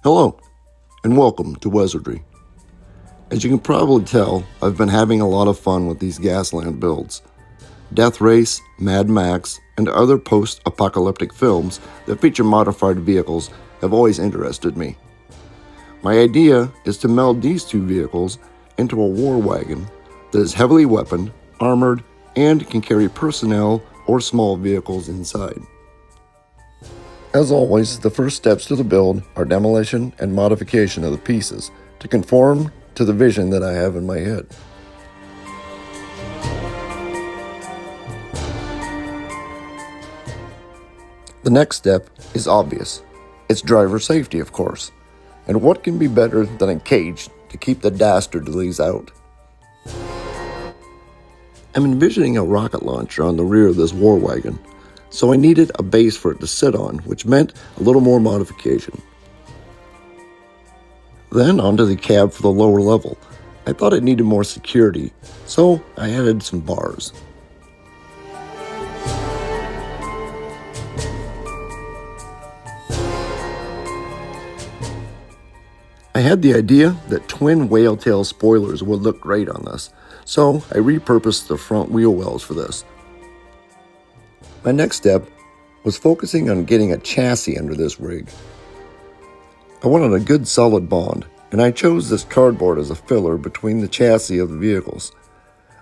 Hello, and welcome to Wizardry. As you can probably tell, I've been having a lot of fun with these Gasland builds. Death Race, Mad Max, and other post-apocalyptic films that feature modified vehicles have always interested me. My idea is to meld these two vehicles into a war wagon that is heavily weaponed, armored, and can carry personnel or small vehicles inside. As always, the first steps to the build are demolition and modification of the pieces to conform to the vision that I have in my head. The next step is obvious. It's driver safety, of course. And what can be better than a cage to keep the dastardlies out? I'm envisioning a rocket launcher on the rear of this war wagon, so I needed a base for it to sit on, which meant a little more modification. Then onto the cab for the lower level. I thought it needed more security, so I added some bars. I had the idea that twin whale tail spoilers would look great on this, so I repurposed the front wheel wells for this. My next step was focusing on getting a chassis under this rig. I wanted a good solid bond, and I chose this cardboard as a filler between the chassis of the vehicles.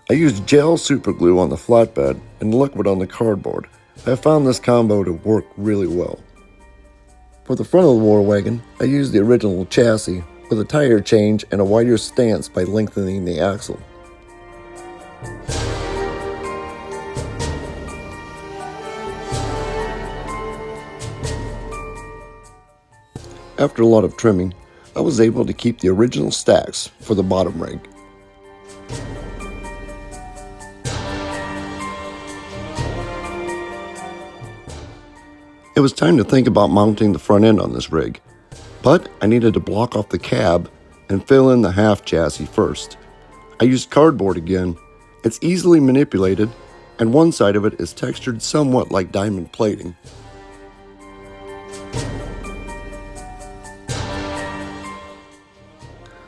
I used gel superglue on the flatbed and liquid on the cardboard. I found this combo to work really well. For the front of the war wagon, I used the original chassis with a tire change and a wider stance by lengthening the axle. After a lot of trimming, I was able to keep the original stacks for the bottom rig. It was time to think about mounting the front end on this rig, but I needed to block off the cab and fill in the half chassis first. I used cardboard again. It's easily manipulated, and one side of it is textured somewhat like diamond plating.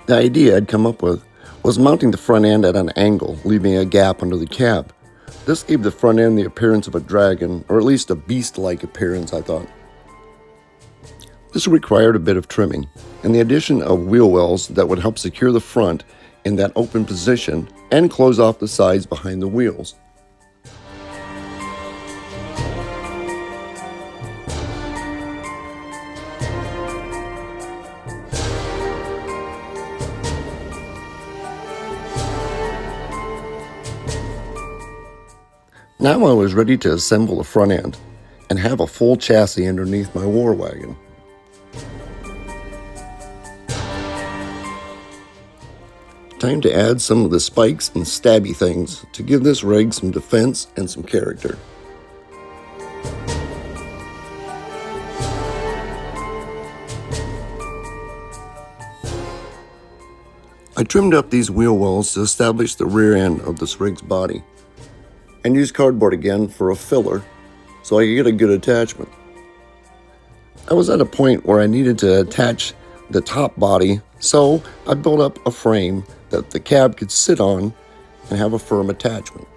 The idea I'd come up with was mounting the front end at an angle, leaving a gap under the cab. This gave the front end the appearance of a dragon, or at least a beast-like appearance, I thought. This required a bit of trimming, and the addition of wheel wells that would help secure the front in that open position and close off the sides behind the wheels. Now I was ready to assemble the front end and have a full chassis underneath my war wagon. Time to add some of the spikes and stabby things to give this rig some defense and some character. I trimmed up these wheel wells to establish the rear end of this rig's body, and used cardboard again for a filler so I could get a good attachment. I was at a point where I needed to attach the top body, so I built up a frame that the cab could sit on and have a firm attachment.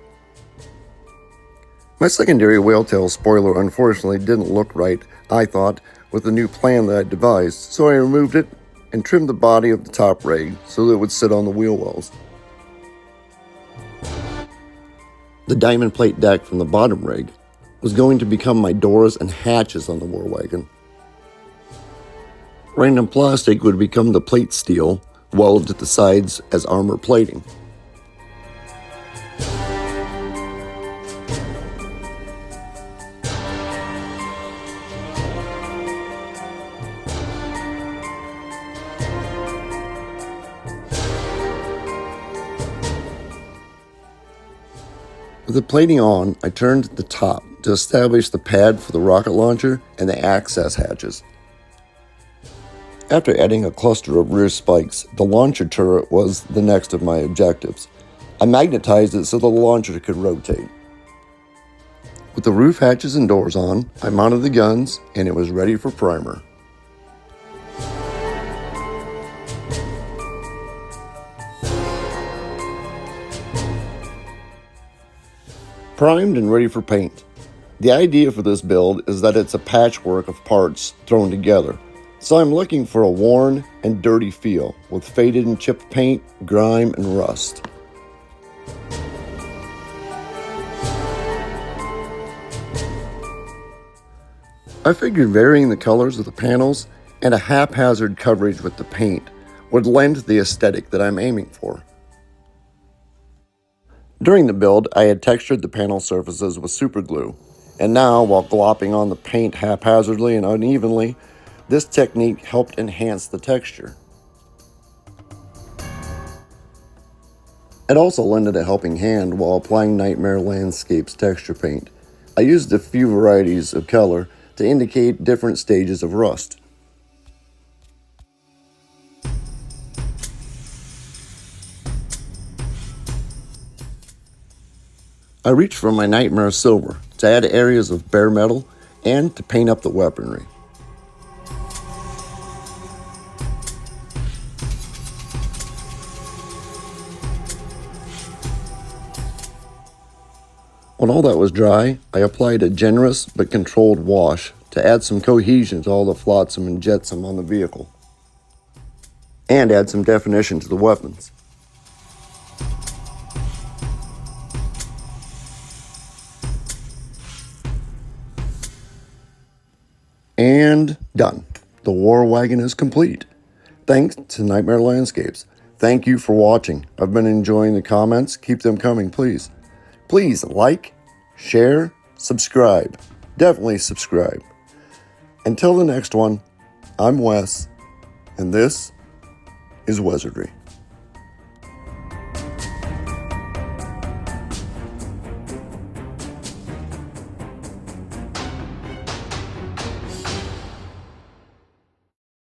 My secondary whale-tail spoiler unfortunately didn't look right, I thought, with the new plan that I devised, so I removed it and trimmed the body of the top rig so that it would sit on the wheel wells. The diamond plate deck from the bottom rig was going to become my doors and hatches on the war wagon. Random plastic would become the plate steel, welded at the sides as armor plating. With the plating on, I turned the top to establish the pad for the rocket launcher and the access hatches. After adding a cluster of rear spikes, the launcher turret was the next of my objectives. I magnetized it so the launcher could rotate. With the roof hatches and doors on, I mounted the guns and it was ready for primer. Primed and ready for paint. The idea for this build is that it's a patchwork of parts thrown together, so I'm looking for a worn and dirty feel with faded and chipped paint, grime, and rust. I figured varying the colors of the panels and a haphazard coverage with the paint would lend the aesthetic that I'm aiming for. During the build, I had textured the panel surfaces with super glue, and now, while glopping on the paint haphazardly and unevenly, this technique helped enhance the texture. It also lended a helping hand while applying Nightmare Landscapes texture paint. I used a few varieties of color to indicate different stages of rust. I reached for my Nightmare Silver to add areas of bare metal and to paint up the weaponry. When all that was dry, I applied a generous but controlled wash to add some cohesion to all the flotsam and jetsam on the vehicle, and add some definition to the weapons. And done. The war wagon is complete. Thanks to Nightmare Landscapes. Thank you for watching. I've been enjoying the comments. Keep them coming, please. Please like, share, subscribe. Definitely subscribe. Until the next one, I'm Wes, and this is Wizardry.